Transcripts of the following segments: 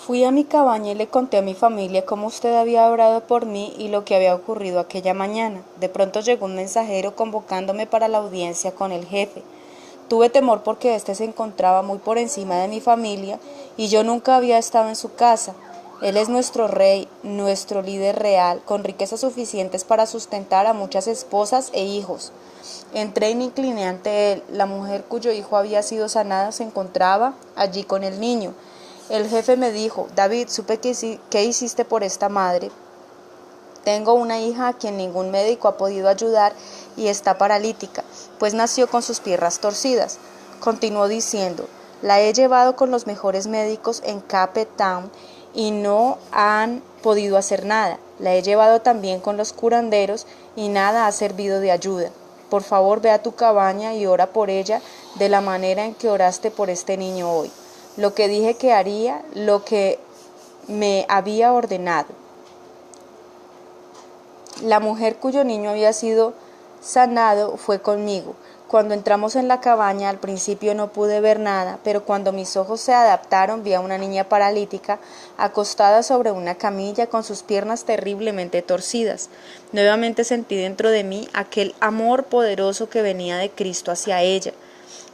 Fui a mi cabaña y le conté a mi familia cómo usted había orado por mí y lo que había ocurrido aquella mañana. De pronto llegó un mensajero convocándome para la audiencia con el jefe. Tuve temor porque éste se encontraba muy por encima de mi familia y yo nunca había estado en su casa. Él es nuestro rey, nuestro líder real, con riquezas suficientes para sustentar a muchas esposas e hijos. Entré y me incliné ante él. La mujer cuyo hijo había sido sanado se encontraba allí con el niño. El jefe me dijo: David, supe que hiciste por esta madre. Tengo una hija a quien ningún médico ha podido ayudar y está paralítica, pues nació con sus piernas torcidas. Continuó diciendo: la he llevado con los mejores médicos en Cape Town y no han podido hacer nada. La he llevado también con los curanderos y nada ha servido de ayuda. Por favor, ve a tu cabaña y ora por ella de la manera en que oraste por este niño hoy. Lo que dije que haría, lo que me había ordenado. La mujer cuyo niño había sido sanado fue conmigo. Cuando entramos en la cabaña, al principio no pude ver nada, pero cuando mis ojos se adaptaron vi a una niña paralítica acostada sobre una camilla con sus piernas terriblemente torcidas. Nuevamente sentí dentro de mí aquel amor poderoso que venía de Cristo hacia ella.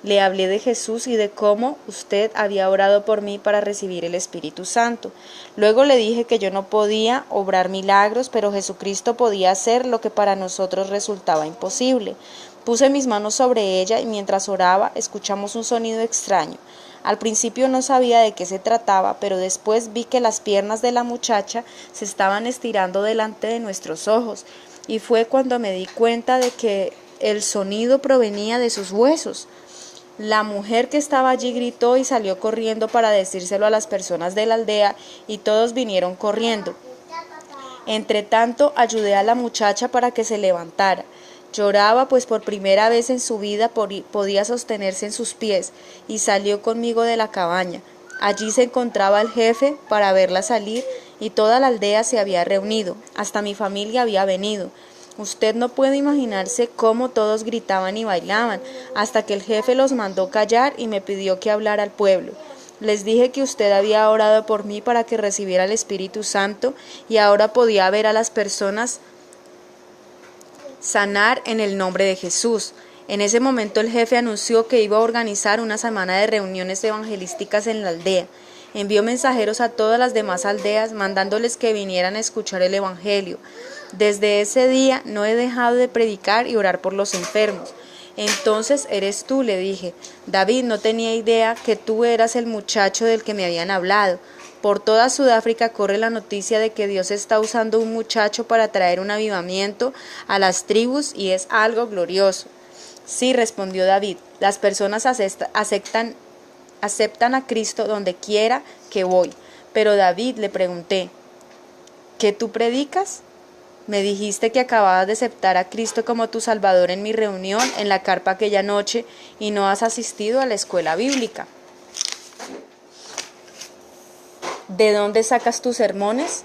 Le hablé de Jesús y de cómo usted había orado por mí para recibir el Espíritu Santo. Luego le dije que yo no podía obrar milagros, pero Jesucristo podía hacer lo que para nosotros resultaba imposible. Puse mis manos sobre ella y mientras oraba escuchamos un sonido extraño. Al principio no sabía de qué se trataba, pero después vi que las piernas de la muchacha se estaban estirando delante de nuestros ojos, y fue cuando me di cuenta de que el sonido provenía de sus huesos. La mujer que estaba allí gritó y salió corriendo para decírselo a las personas de la aldea, y todos vinieron corriendo. Entretanto, ayudé a la muchacha para que se levantara. Lloraba, pues por primera vez en su vida podía sostenerse en sus pies, y salió conmigo de la cabaña. Allí se encontraba el jefe para verla salir, y toda la aldea se había reunido, hasta mi familia había venido. Usted no puede imaginarse cómo todos gritaban y bailaban, hasta que el jefe los mandó callar y me pidió que hablara al pueblo. Les dije que usted había orado por mí para que recibiera el Espíritu Santo y ahora podía ver a las personas sanar en el nombre de Jesús. En ese momento el jefe anunció que iba a organizar una semana de reuniones evangelísticas en la aldea. Envió mensajeros a todas las demás aldeas, mandándoles que vinieran a escuchar el Evangelio. Desde ese día no he dejado de predicar y orar por los enfermos. Entonces eres tú, le dije. David, no tenía idea que tú eras el muchacho del que me habían hablado. Por toda Sudáfrica corre la noticia de que Dios está usando un muchacho para traer un avivamiento a las tribus y es algo glorioso. Sí, respondió David, las personas aceptan a Cristo donde quiera que voy. Pero David, le pregunté, ¿qué tú predicas? Me dijiste que acababas de aceptar a Cristo como tu Salvador en mi reunión en la carpa aquella noche y no has asistido a la escuela bíblica. ¿De dónde sacas tus sermones?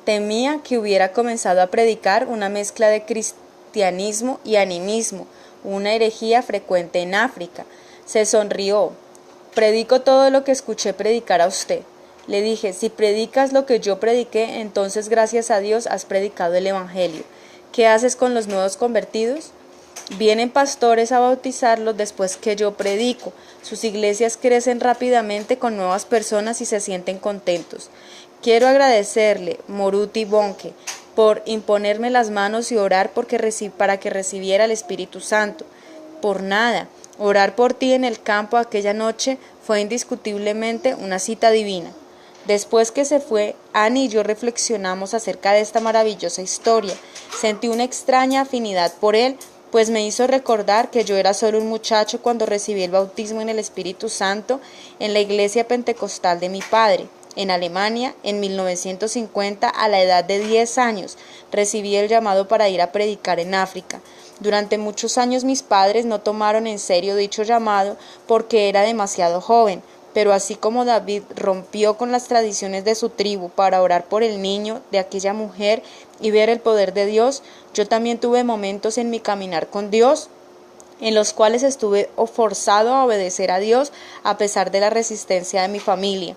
Temía que hubiera comenzado a predicar una mezcla de cristianismo y animismo, una herejía frecuente en África. Se sonrió. Predico todo lo que escuché predicar a usted. Le dije, si predicas lo que yo prediqué, entonces gracias a Dios has predicado el Evangelio. ¿Qué haces con los nuevos convertidos? Vienen pastores a bautizarlos después que yo predico. Sus iglesias crecen rápidamente con nuevas personas y se sienten contentos. Quiero agradecerle, Moruti Bonke, por imponerme las manos y orar para que recibiera el Espíritu Santo. Por nada. Orar por ti en el campo aquella noche fue indiscutiblemente una cita divina. Después que se fue, Annie y yo reflexionamos acerca de esta maravillosa historia. Sentí una extraña afinidad por él, pues me hizo recordar que yo era solo un muchacho cuando recibí el bautismo en el Espíritu Santo en la iglesia pentecostal de mi padre. En Alemania, en 1950, a la edad de 10 años, recibí el llamado para ir a predicar en África. Durante muchos años mis padres no tomaron en serio dicho llamado porque era demasiado joven, pero así como David rompió con las tradiciones de su tribu para orar por el niño de aquella mujer y ver el poder de Dios, yo también tuve momentos en mi caminar con Dios en los cuales estuve forzado a obedecer a Dios a pesar de la resistencia de mi familia.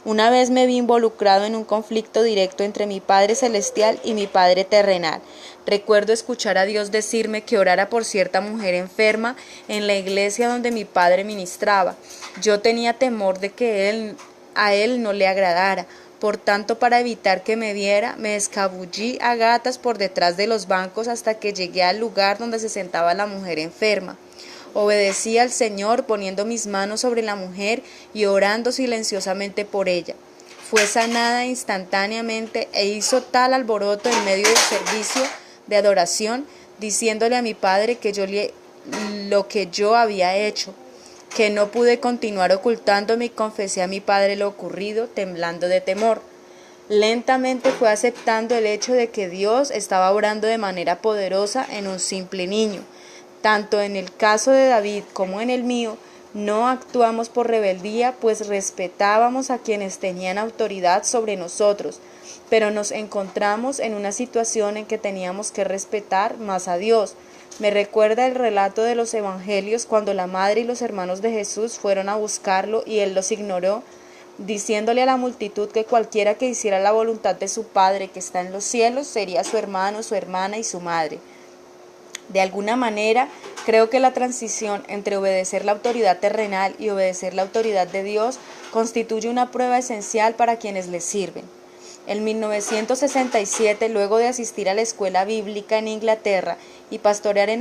Una vez me vi involucrado en un conflicto directo entre mi Padre Celestial y mi Padre terrenal. Recuerdo escuchar a Dios decirme que orara por cierta mujer enferma en la iglesia donde mi padre ministraba. Yo tenía temor de que a él no le agradara. Por tanto, para evitar que me viera, me escabullí a gatas por detrás de los bancos hasta que llegué al lugar donde se sentaba la mujer enferma. Obedecí al Señor poniendo mis manos sobre la mujer y orando silenciosamente por ella. Fue sanada instantáneamente e hizo tal alboroto en medio del servicio de adoración, diciéndole a mi padre lo que yo había hecho, que no pude continuar ocultándome y confesé a mi padre lo ocurrido, temblando de temor. Lentamente fue aceptando el hecho de que Dios estaba obrando de manera poderosa en un simple niño. Tanto en el caso de David como en el mío, no actuamos por rebeldía, pues respetábamos a quienes tenían autoridad sobre nosotros, pero nos encontramos en una situación en que teníamos que respetar más a Dios. Me recuerda el relato de los evangelios cuando la madre y los hermanos de Jesús fueron a buscarlo y él los ignoró, diciéndole a la multitud que cualquiera que hiciera la voluntad de su Padre que está en los cielos sería su hermano, su hermana y su madre. De alguna manera, creo que la transición entre obedecer la autoridad terrenal y obedecer la autoridad de Dios constituye una prueba esencial para quienes le sirven. En 1967, luego de asistir a la escuela bíblica en Inglaterra y pastorear en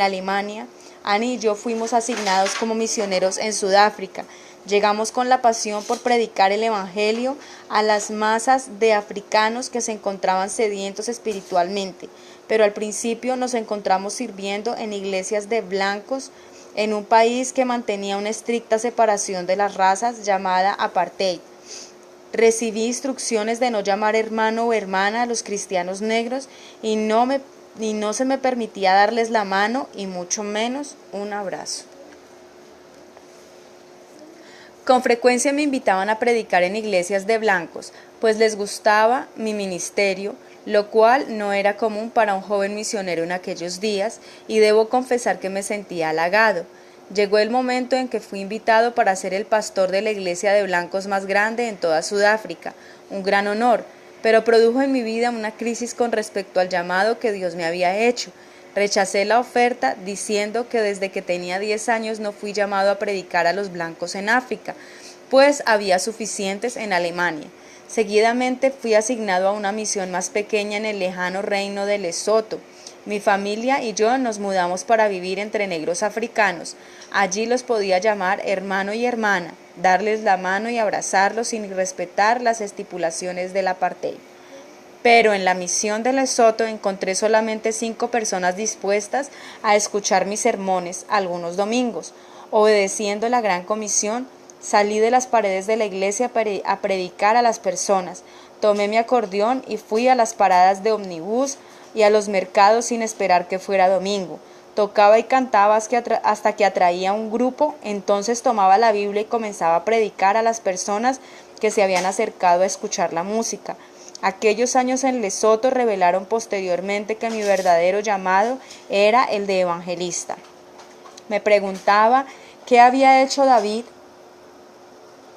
Alemania, Annie y yo fuimos asignados como misioneros en Sudáfrica. Llegamos con la pasión por predicar el Evangelio a las masas de africanos que se encontraban sedientos espiritualmente, pero al principio nos encontramos sirviendo en iglesias de blancos en un país que mantenía una estricta separación de las razas llamada apartheid. Recibí instrucciones de no llamar hermano o hermana a los cristianos negros y no se me permitía darles la mano y mucho menos un abrazo. Con frecuencia me invitaban a predicar en iglesias de blancos, pues les gustaba mi ministerio, lo cual no era común para un joven misionero en aquellos días, y debo confesar que me sentía halagado. Llegó el momento en que fui invitado para ser el pastor de la iglesia de blancos más grande en toda Sudáfrica, un gran honor, pero produjo en mi vida una crisis con respecto al llamado que Dios me había hecho. Rechacé la oferta diciendo que desde que tenía 10 años no fui llamado a predicar a los blancos en África, pues había suficientes en Alemania. Seguidamente fui asignado a una misión más pequeña en el lejano reino de Lesoto. Mi familia y yo nos mudamos para vivir entre negros africanos. Allí los podía llamar hermano y hermana, darles la mano y abrazarlos sin respetar las estipulaciones del apartheid. Pero en la misión de Lesoto encontré solamente 5 personas dispuestas a escuchar mis sermones algunos domingos. Obedeciendo la gran comisión, salí de las paredes de la iglesia a predicar a las personas. Tomé mi acordeón y fui a las paradas de ómnibus y a los mercados sin esperar que fuera domingo. Tocaba y cantaba hasta que atraía un grupo, entonces tomaba la Biblia y comenzaba a predicar a las personas que se habían acercado a escuchar la música. Aquellos años en Lesoto revelaron posteriormente que mi verdadero llamado era el de evangelista. Me preguntaba qué había hecho David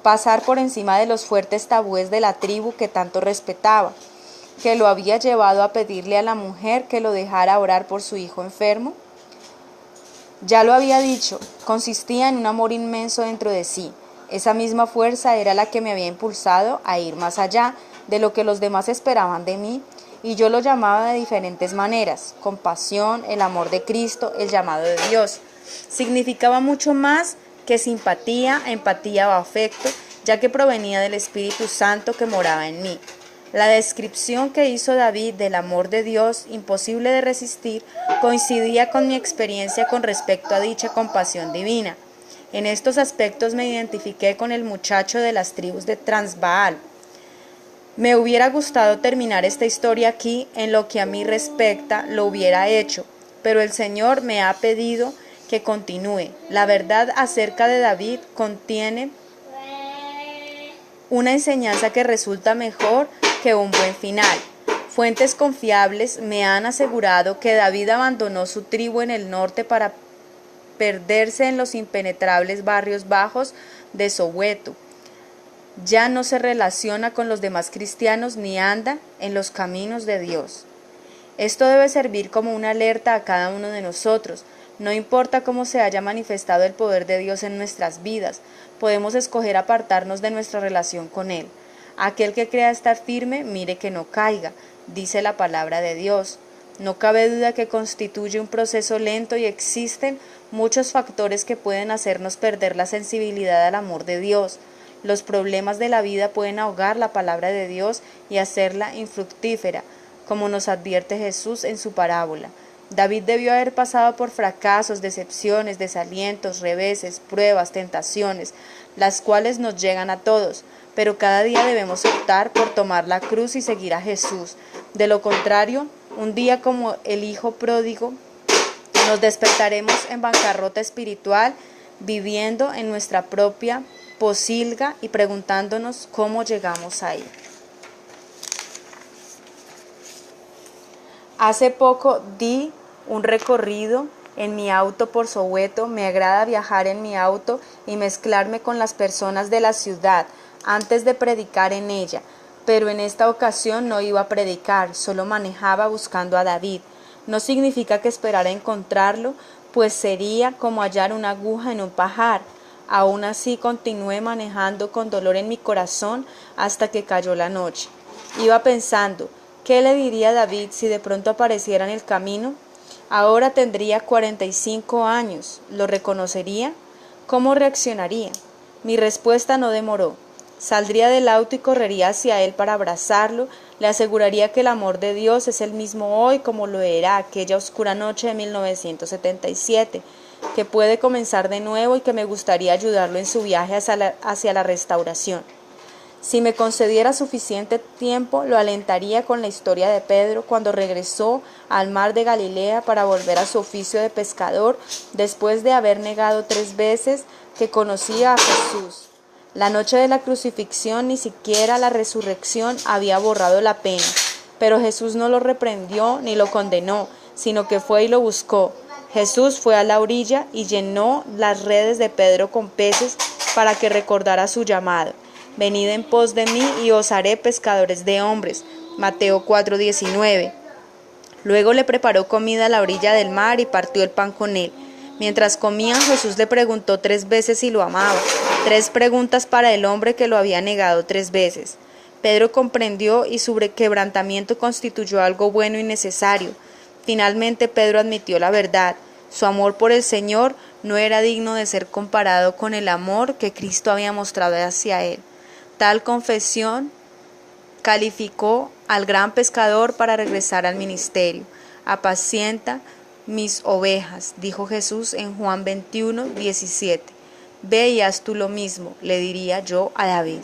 pasar por encima de los fuertes tabúes de la tribu que tanto respetaba, que lo había llevado a pedirle a la mujer que lo dejara orar por su hijo enfermo. Ya lo había dicho, consistía en un amor inmenso dentro de sí. Esa misma fuerza era la que me había impulsado a ir más allá de lo que los demás esperaban de mí, y yo lo llamaba de diferentes maneras: compasión, el amor de Cristo, el llamado de Dios. Significaba mucho más que simpatía, empatía o afecto, ya que provenía del Espíritu Santo que moraba en mí. La descripción que hizo David del amor de Dios, imposible de resistir, coincidía con mi experiencia con respecto a dicha compasión divina. En estos aspectos me identifiqué con el muchacho de las tribus de Transvaal. Me hubiera gustado terminar esta historia aquí, en lo que a mí respecta, lo hubiera hecho, pero el Señor me ha pedido que continúe. La verdad acerca de David contiene una enseñanza que resulta mejor que un buen final. Fuentes confiables me han asegurado que David abandonó su tribu en el norte para perderse en los impenetrables barrios bajos de Soweto. Ya no se relaciona con los demás cristianos ni anda en los caminos de Dios. Esto debe servir como una alerta a cada uno de nosotros. No importa cómo se haya manifestado el poder de Dios en nuestras vidas, podemos escoger apartarnos de nuestra relación con Él. Aquel que crea estar firme, mire que no caiga, dice la palabra de Dios. No cabe duda que constituye un proceso lento y existen muchos factores que pueden hacernos perder la sensibilidad al amor de Dios. Los problemas de la vida pueden ahogar la palabra de Dios y hacerla infructífera, como nos advierte Jesús en su parábola. David debió haber pasado por fracasos, decepciones, desalientos, reveses, pruebas, tentaciones, las cuales nos llegan a todos, pero cada día debemos optar por tomar la cruz y seguir a Jesús. De lo contrario, un día como el hijo pródigo, nos despertaremos en bancarrota espiritual, viviendo en nuestra propia posilga y preguntándonos cómo llegamos ahí. Hace poco di un recorrido en mi auto por Soweto. Me agrada viajar en mi auto y mezclarme con las personas de la ciudad antes de predicar en ella, pero en esta ocasión no iba a predicar, solo manejaba buscando a David. No significa que esperara encontrarlo, pues sería como hallar una aguja en un pajar. Aún así continué manejando con dolor en mi corazón hasta que cayó la noche. Iba pensando, ¿qué le diría a David si de pronto apareciera en el camino? Ahora tendría 45 años. ¿Lo reconocería? ¿Cómo reaccionaría? Mi respuesta no demoró. Saldría del auto y correría hacia él para abrazarlo. Le aseguraría que el amor de Dios es el mismo hoy como lo era aquella oscura noche de 1977, que puede comenzar de nuevo y que me gustaría ayudarlo en su viaje hacia la restauración. Si me concediera suficiente tiempo, lo alentaría con la historia de Pedro cuando regresó al mar de Galilea para volver a su oficio de pescador después de haber negado 3 veces que conocía a Jesús. La noche de la crucifixión ni siquiera la resurrección había borrado la pena, pero Jesús no lo reprendió ni lo condenó, sino que fue y lo buscó. Jesús fue a la orilla y llenó las redes de Pedro con peces para que recordara su llamado. Venid en pos de mí y os haré pescadores de hombres. Mateo 4:19. Luego le preparó comida a la orilla del mar y partió el pan con él. Mientras comían, Jesús le preguntó 3 veces si lo amaba. 3 preguntas para el hombre que lo había negado 3 veces. Pedro comprendió y su quebrantamiento constituyó algo bueno y necesario. Finalmente Pedro admitió la verdad. Su amor por el Señor no era digno de ser comparado con el amor que Cristo había mostrado hacia él. Tal confesión calificó al gran pescador para regresar al ministerio. Apacienta mis ovejas, dijo Jesús en Juan 21:17. Ve y haz tú lo mismo, le diría yo a David.